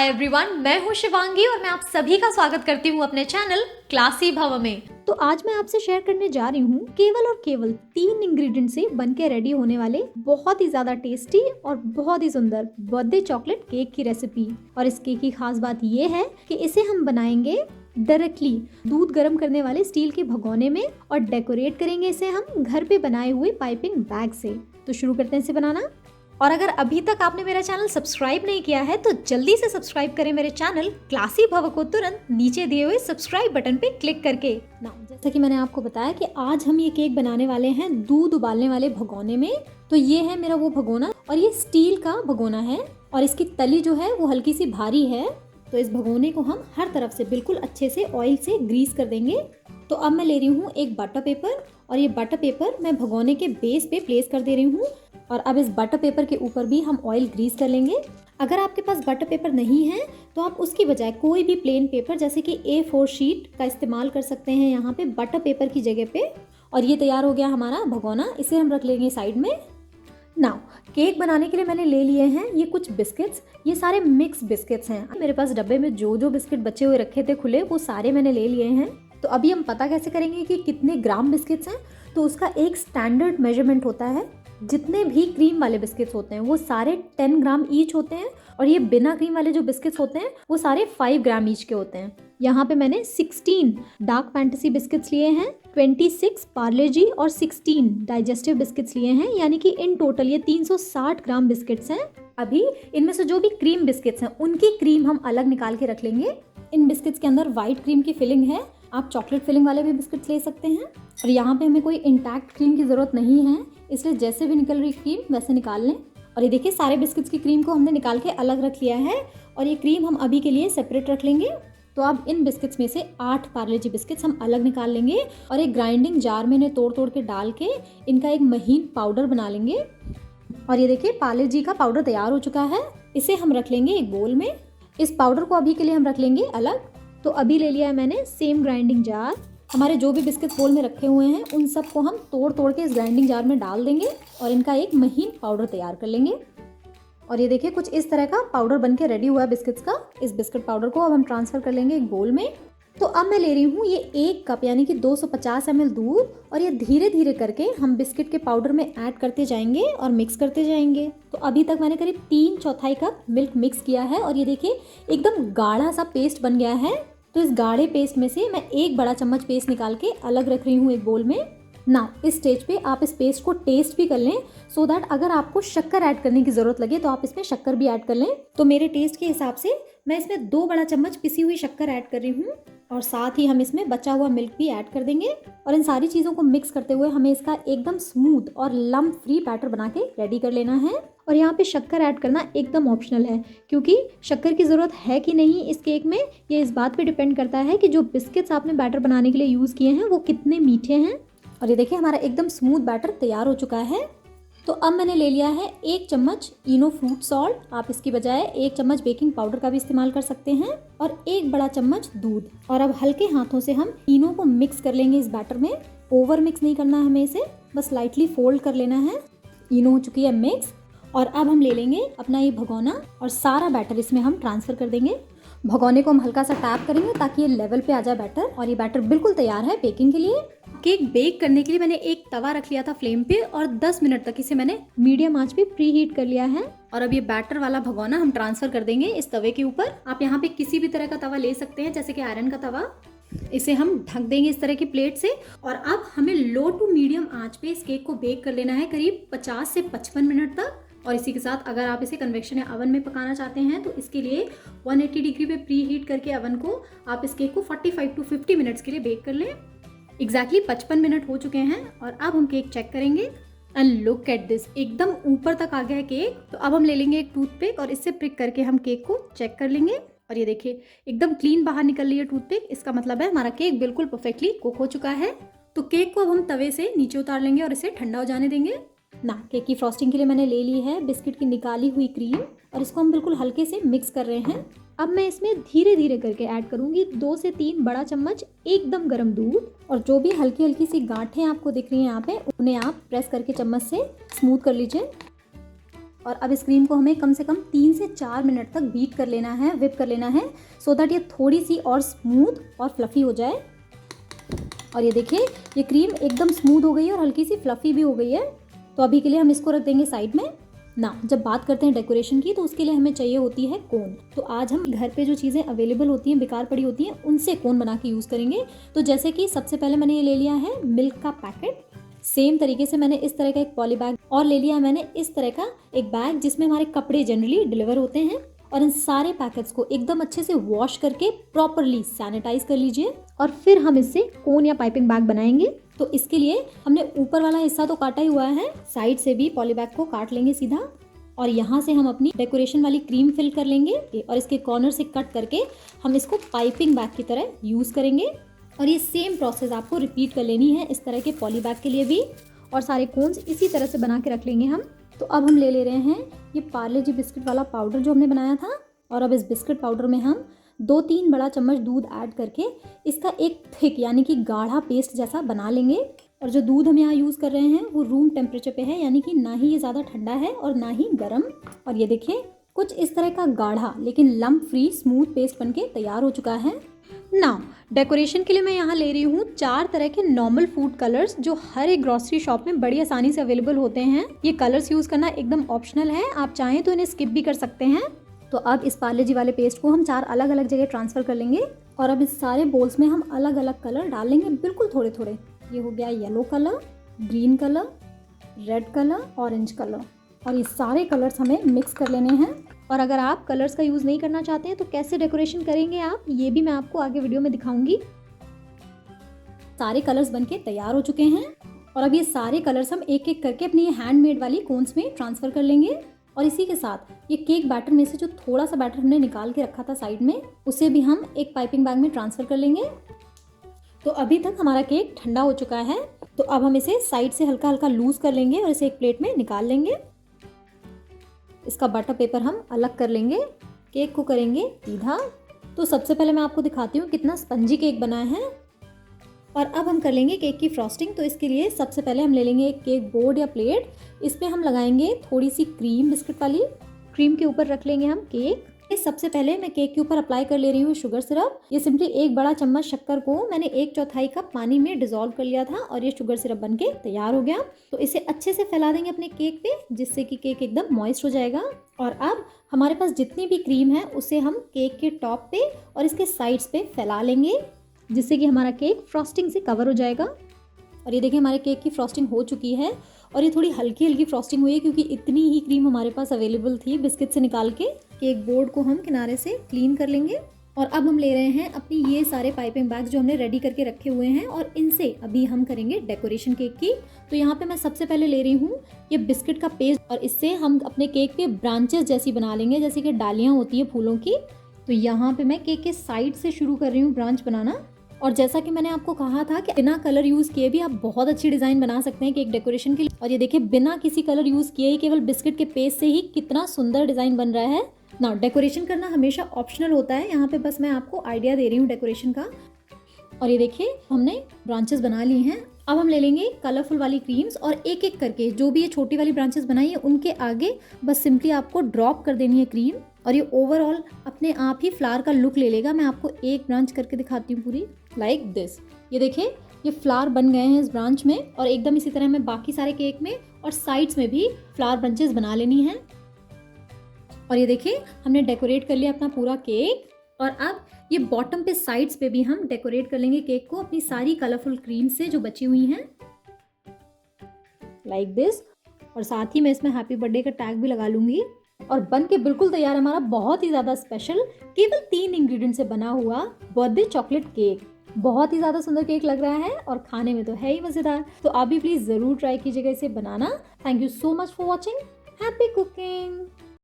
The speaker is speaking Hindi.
हाय एवरीवन, मैं हूँ शिवांगी और मैं आप सभी का स्वागत करती हूँ अपने चैनल क्लासी भव में। तो आज मैं आपसे शेयर करने जा रही हूँ केवल और केवल 3 इंग्रेडिएंट से बनके रेडी होने वाले बहुत ही ज्यादा टेस्टी और बहुत ही सुंदर बर्थडे चॉकलेट केक की रेसिपी। और इस केक की खास बात ये है कि इसे हम बनाएंगे डायरेक्टली दूध गर्म करने वाले स्टील के भगोने में और डेकोरेट करेंगे इसे हम घर पे बनाए हुए पाइपिंग बैग से। तो शुरू करते हैं इसे बनाना। और अगर अभी तक आपने मेरा चैनल सब्सक्राइब नहीं किया है तो जल्दी से सब्सक्राइब करें मेरे चैनल क्लासी भव को तुरंत नीचे दिए हुए सब्सक्राइब बटन पे क्लिक करके। जैसा कि मैंने आपको बताया कि आज हम ये केक बनाने वाले हैं दूध उबालने वाले भगोने में। तो ये है मेरा वो भगोना और ये स्टील का भगोना है और इसकी तली जो है वो हल्की सी भारी है। तो इस भगोने को हम हर तरफ से बिल्कुल अच्छे से ऑयल से ग्रीस कर देंगे। तो अब मैं ले रही हूँ एक बटर पेपर और ये बटर पेपर मैं भगोने के बेस पे प्लेस कर दे रही हूँ। और अब इस बटर पेपर के ऊपर भी हम ऑयल ग्रीस कर लेंगे। अगर आपके पास बटर पेपर नहीं है तो आप उसकी बजाय कोई भी प्लेन पेपर जैसे कि A4 शीट का इस्तेमाल कर सकते हैं यहाँ पे बटर पेपर की जगह पे। और ये तैयार हो गया हमारा भगोना, इसे हम रख लेंगे साइड में। नाउ केक बनाने के लिए मैंने ले लिए हैं ये कुछ बिस्किट्स। ये सारे मिक्स बिस्किट्स हैं। मेरे पास डब्बे में जो बिस्किट बचे हुए रखे थे खुले वो सारे मैंने ले लिए हैं। तो अभी हम पता कैसे करेंगे कि कितने ग्राम बिस्किट्स हैं। तो उसका एक स्टैंडर्ड मेजरमेंट होता है। जितने भी क्रीम वाले बिस्किट्स होते हैं वो सारे 10 ग्राम ईच होते हैं और ये बिना क्रीम वाले जो बिस्किट्स होते हैं वो सारे 5 ग्राम ईच के होते हैं। यहाँ पे मैंने 16 डार्क फैंटेसी बिस्किट्स लिए हैं, 26 पार्ले जी और 16 डाइजेस्टिव बिस्किट्स लिए हैं, यानी कि इन टोटल ये 360 ग्राम बिस्किट्स हैं। अभी इनमें से जो भी क्रीम बिस्किट्स हैं उनकी क्रीम हम अलग निकाल के रख लेंगे। इन बिस्किट्स के अंदर व्हाइट क्रीम की फिलिंग है, आप चॉकलेट फिलिंग वाले भी बिस्किट्स ले सकते हैं। और यहाँ पे हमें कोई इंटैक्ट क्रीम की ज़रूरत नहीं है, इसलिए जैसे भी निकल रही क्रीम वैसे निकाल लें। और ये देखिए सारे बिस्किट्स की क्रीम को हमने निकाल के अलग रख लिया है और ये क्रीम हम अभी के लिए सेपरेट रख लेंगे। तो अब इन बिस्किट्स में से 8 पार्ले जी बिस्किट्स हम अलग निकाल लेंगे और एक ग्राइंडिंग जार में इन्हें तोड़ के डाल के इनका एक महीन पाउडर बना लेंगे। और ये देखिए पार्ले जी का पाउडर तैयार हो चुका है, इसे हम रख लेंगे एक बोल में। इस पाउडर को अभी के लिए हम रख लेंगे अलग। तो अभी ले लिया है मैंने सेम ग्राइंडिंग जार। हमारे जो भी बिस्किट बोल में रखे हुए हैं उन सबको हम तोड़ के इस ग्राइंडिंग जार में डाल देंगे और इनका एक महीन पाउडर तैयार कर लेंगे। और ये देखिए कुछ इस तरह का पाउडर बनके रेडी हुआ है बिस्किट्स का। इस बिस्किट पाउडर को अब हम ट्रांसफर कर लेंगे एक बोल में। तो अब मैं ले रही हूँ ये 1 कप यानी कि 250 ml दूध और ये धीरे धीरे करके हम बिस्किट के पाउडर में ऐड करते जाएंगे और मिक्स करते जाएंगे। तो अभी तक मैंने करीब 3/4 कप मिल्क मिक्स किया है और ये देखिए एकदम गाढ़ा सा पेस्ट बन गया है। तो इस गाढ़े पेस्ट में से मैं एक बड़ा चम्मच पेस्ट निकाल के अलग रख रही हूँ एक बोल में। ना इस स्टेज पे आप इस पेस्ट को टेस्ट भी कर लें सो दैट अगर आपको शक्कर ऐड करने की ज़रूरत लगे तो आप इसमें शक्कर भी ऐड कर लें। तो मेरे टेस्ट के हिसाब से मैं इसमें 2 बड़ा चम्मच पिसी हुई शक्कर ऐड कर रही हूँ और साथ ही हम इसमें बचा हुआ मिल्क भी ऐड कर देंगे। और इन सारी चीज़ों को मिक्स करते हुए हमें इसका एकदम स्मूथ और लम्प फ्री बैटर बना के रेडी कर लेना है। और यहाँ पे शक्कर ऐड करना एकदम ऑप्शनल है, क्योंकि शक्कर की ज़रूरत है कि नहीं इस केक में ये इस बात पे डिपेंड करता है कि जो बिस्किट्स आपने बैटर बनाने के लिए यूज़ किए हैं वो कितने मीठे हैं। और ये देखिए हमारा एकदम स्मूथ बैटर तैयार हो चुका है। तो अब मैंने ले लिया है 1 चम्मच इनो फ्रूट सॉल्ट, आप इसकी बजाय 1 चम्मच बेकिंग पाउडर का भी इस्तेमाल कर सकते हैं, और 1 बड़ा चम्मच दूध। और अब हल्के हाथों से हम इनो को मिक्स कर लेंगे इस बैटर में। ओवर मिक्स नहीं करना है हमें इसे, बस लाइटली फोल्ड कर लेना है। इनो हो चुकी है मिक्स और अब हम ले लेंगे अपना ये भगोना और सारा बैटर इसमें हम ट्रांसफ़र कर देंगे। भगोने को हम हल्का सा टैप करेंगे ताकि ये लेवल पे आ जाए बैटर। और ये बैटर बिल्कुल तैयार है बेकिंग के लिए। केक बेक करने के लिए मैंने एक तवा रख लिया था फ्लेम पे और 10 मिनट तक इसे मैंने मीडियम आंच पे प्री हीट कर लिया है। और अब ये बैटर वाला भगोना हम ट्रांसफर कर देंगे इस तवे के ऊपर। आप यहाँ पे किसी भी तरह का तवा ले सकते हैं, जैसे कि आयरन का तवा। इसे हम ढक देंगे इस तरह की प्लेट से और अब हमें लो टू मीडियम आंच पे इस केक को बेक कर लेना है करीब 50 से 55 मिनट तक। और इसी के साथ अगर आप इसे कन्वेक्शन या अवन में पकाना चाहते हैं तो इसके लिए 180 डिग्री पे प्री हीट करके अवन को आप इस केक को 45 टू 50 मिनट्स के लिए बेक कर लें। एग्जैक्टली 55 मिनट हो चुके हैं और अब हम केक चेक करेंगे एंड लुक एट दिस, एकदम ऊपर तक आ गया है केक। तो अब हम ले लेंगे एक टूथपिक और इससे प्रिक करके हम केक को चेक कर लेंगे। और ये देखिए एकदम क्लीन बाहर निकल रही है टूथपिक, इसका मतलब है हमारा केक बिल्कुल परफेक्टली कुक हो चुका है। तो केक को अब हम तवे से नीचे उतार लेंगे और इसे ठंडा हो जाने देंगे। ना केक की फ्रॉस्टिंग के लिए मैंने ले ली है बिस्किट की निकाली हुई क्रीम और इसको हम बिल्कुल हल्के से मिक्स कर रहे हैं। अब मैं इसमें धीरे धीरे करके ऐड करूंगी 2 से 3 बड़ा चम्मच एकदम गर्म दूध। और जो भी हल्की हल्की सी गांठें आपको दिख रही हैं यहाँ पे उन्हें आप प्रेस करके चम्मच से स्मूथ कर लीजिए। और अब इस क्रीम को हमें कम से कम 3 से 4 मिनट तक बीट कर लेना है, whip कर लेना है, सो दैट ये थोड़ी सी और स्मूथ और फ्लफ़ी हो जाए। और ये देखिए ये क्रीम एकदम स्मूथ हो गई है और हल्की सी फ्लफ़ी भी हो गई है। तो अभी के लिए हम इसको रख देंगे साइड में ना। जब बात करते हैं डेकोरेशन की, तो उसके लिए हमें चाहिए होती है कोन। तो आज हम घर पे जो चीज़ें अवेलेबल होती हैं, बेकार पड़ी होती हैं, उनसे कोन बना के यूज़ करेंगे। तो जैसे कि सबसे पहले मैंने ये ले लिया है मिल्क का पैकेट। सेम तरीके से मैंने इस तरह का एक पॉली बैग और ले लिया है मैंने इस तरह का एक बैग जिसमें हमारे कपड़े जनरली डिलीवर होते हैं। और इन सारे पैकेट्स को एकदम अच्छे से वॉश करके प्रॉपरली सैनिटाइज कर लीजिए और फिर हम इससे कोन या पाइपिंग बैग बनाएंगे। तो इसके लिए हमने ऊपर वाला हिस्सा तो काटा ही हुआ है, साइड से भी पॉली बैग को काट लेंगे सीधा और यहाँ से हम अपनी डेकोरेशन वाली क्रीम फिल कर लेंगे और इसके कॉर्नर से कट करके हम इसको पाइपिंग बैग की तरह यूज़ करेंगे। और ये सेम प्रोसेस आपको रिपीट कर लेनी है इस तरह के पॉली बैग के लिए भी, और सारे कोन्स इसी तरह से बना के रख लेंगे हम। तो अब हम ले रहे हैं ये पार्ले जी बिस्किट वाला पाउडर जो हमने बनाया था, और अब इस बिस्किट पाउडर में हम 2-3 बड़ा चम्मच दूध ऐड करके इसका एक थिक यानी कि गाढ़ा पेस्ट जैसा बना लेंगे। और जो दूध हम यहाँ यूज़ कर रहे हैं वो रूम टेम्परेचर पे है, यानी कि ना ही ये ज़्यादा ठंडा है और ना ही गर्म। और ये देखिए कुछ इस तरह का गाढ़ा लेकिन लम्प फ्री स्मूथ पेस्ट बनके तैयार हो चुका है। नाउ डेकोरेशन के लिए मैं यहाँ ले रही हूँ 4 तरह के नॉर्मल फूड कलर्स जो हर एक ग्रोसरी शॉप में बड़ी आसानी से अवेलेबल होते हैं। ये कलर्स यूज़ करना एकदम ऑप्शनल है, आप चाहें तो इन्हें स्किप भी कर सकते हैं। तो अब इस पार्ले जी वाले पेस्ट को हम 4 अलग अलग जगह ट्रांसफ़र कर लेंगे और अब इस सारे बोल्स में हम अलग अलग कलर डाल लेंगे, बिल्कुल थोड़े थोड़े। ये हो गया yellow colour, green colour, red colour, orange colour, और ये सारे कलर्स हमें मिक्स कर लेने हैं। और अगर आप कलर्स का यूज़ नहीं करना चाहते हैं तो कैसे डेकोरेशन करेंगे आप, ये भी मैं आपको आगे वीडियो में दिखाऊंगी। सारे कलर्स बनके तैयार हो चुके हैं और अब ये सारे कलर्स हम एक एक करके अपनी हैंडमेड वाली कोन्स में ट्रांसफ़र कर लेंगे। और इसी के साथ ये केक बैटर में से जो थोड़ा सा बैटर हमने निकाल के रखा था साइड में, उसे भी हम एक पाइपिंग बैग में ट्रांसफ़र कर लेंगे। तो अभी तक हमारा केक ठंडा हो चुका है, तो अब हम इसे साइड से हल्का हल्का लूज़ कर लेंगे और इसे एक प्लेट में निकाल लेंगे। इसका बटर पेपर हम अलग कर लेंगे, केक को करेंगे सीधा। तो सबसे पहले मैं आपको दिखाती हूँ कितना स्पंजी केक बना है। और अब हम कर लेंगे केक की फ्रॉस्टिंग। तो इसके लिए सबसे पहले हम ले लेंगे एक केक बोर्ड या प्लेट, इस पर हम लगाएंगे थोड़ी सी क्रीम बिस्किट वाली। क्रीम के ऊपर रख लेंगे हम केक। सबसे पहले मैं केक के ऊपर अप्लाई कर ले रही हूँ शुगर सिरप। ये सिंपली एक बड़ा चम्मच शक्कर को मैंने 1/4 कप पानी में डिजोल्व कर लिया था और ये शुगर सिरप बनके तैयार हो गया। तो इसे अच्छे से फैला देंगे अपने केक पे, जिससे कि केक एकदम मॉइस्ट हो जाएगा। और अब हमारे पास जितनी भी क्रीम है उसे हम केक के टॉप पे और इसके साइड्स पे फैला लेंगे, जिससे कि हमारा केक फ्रॉस्टिंग से कवर हो जाएगा। और ये देखिए हमारे केक की फ्रॉस्टिंग हो चुकी है और ये थोड़ी हल्की हल्की फ्रॉस्टिंग हुई है क्योंकि इतनी ही क्रीम हमारे पास अवेलेबल थी बिस्किट से निकाल के। केक बोर्ड को हम किनारे से क्लीन कर लेंगे और अब हम ले रहे हैं अपनी ये सारे पाइपिंग बैग्स जो हमने रेडी करके रखे हुए हैं और इनसे अभी हम करेंगे डेकोरेशन केक की। तो यहाँ पे मैं सबसे पहले ले रही हूँ ये बिस्किट का पेस्ट और इससे हम अपने केक पे ब्रांचेस जैसी बना लेंगे, जैसे कि डालियाँ होती है फूलों की। तो यहाँ पे मैं केक के साइड से शुरू कर रही हूँ ब्रांच बनाना। और जैसा कि मैंने आपको कहा था कि बिना कलर यूज़ किए भी आप बहुत अच्छी डिज़ाइन बना सकते हैं केक डेकोरेशन के लिए। और ये देखिए बिना किसी कलर यूज़ किए ही केवल बिस्किट के पेस्ट से ही कितना सुंदर डिज़ाइन बन रहा है ना। डेकोरेशन करना हमेशा ऑप्शनल होता है, यहाँ पे बस मैं आपको आइडिया दे रही हूँ डेकोरेशन का। और ये देखिए हमने ब्रांचेस बना ली हैं। अब हम ले लेंगे कलरफुल वाली क्रीम्स और एक एक करके जो भी ये छोटी वाली ब्रांचेस बनाई है उनके आगे बस सिंपली आपको ड्रॉप कर देनी है क्रीम और ये ओवरऑल अपने आप ही फ्लावर का लुक ले लेगा। मैं आपको एक ब्रांच करके दिखाती हूँ पूरी, लाइक दिस। ये देखिए ये फ्लावर बन गए हैं इस ब्रांच में और एकदम इसी तरह मैं बाकी सारे केक में और साइड्स में भी फ्लावर ब्रांचेस बना लेनी है। और ये देखिए हमने डेकोरेट कर लिया अपना पूरा केक और अब ये बॉटम पे साइड्स पे भी हम डेकोरेट कर लेंगे केक को अपनी सारी कलरफुल क्रीम से जो बची हुई हैं, लाइक दिस। और साथ ही मैं इसमें हैप्पी बर्थडे का टैग भी लगा लूंगी। और बन के बिल्कुल तैयार हमारा बहुत ही ज़्यादा स्पेशल केवल 3 इंग्रेडिएंट से बना हुआ बर्थडे चॉकलेट केक। बहुत ही ज़्यादा सुंदर केक लग रहा है और खाने में तो है ही मज़ेदार। तो आप भी प्लीज़ ज़रूर ट्राई कीजिएगा इसे बनाना। Thank you so much for watching. Happy cooking.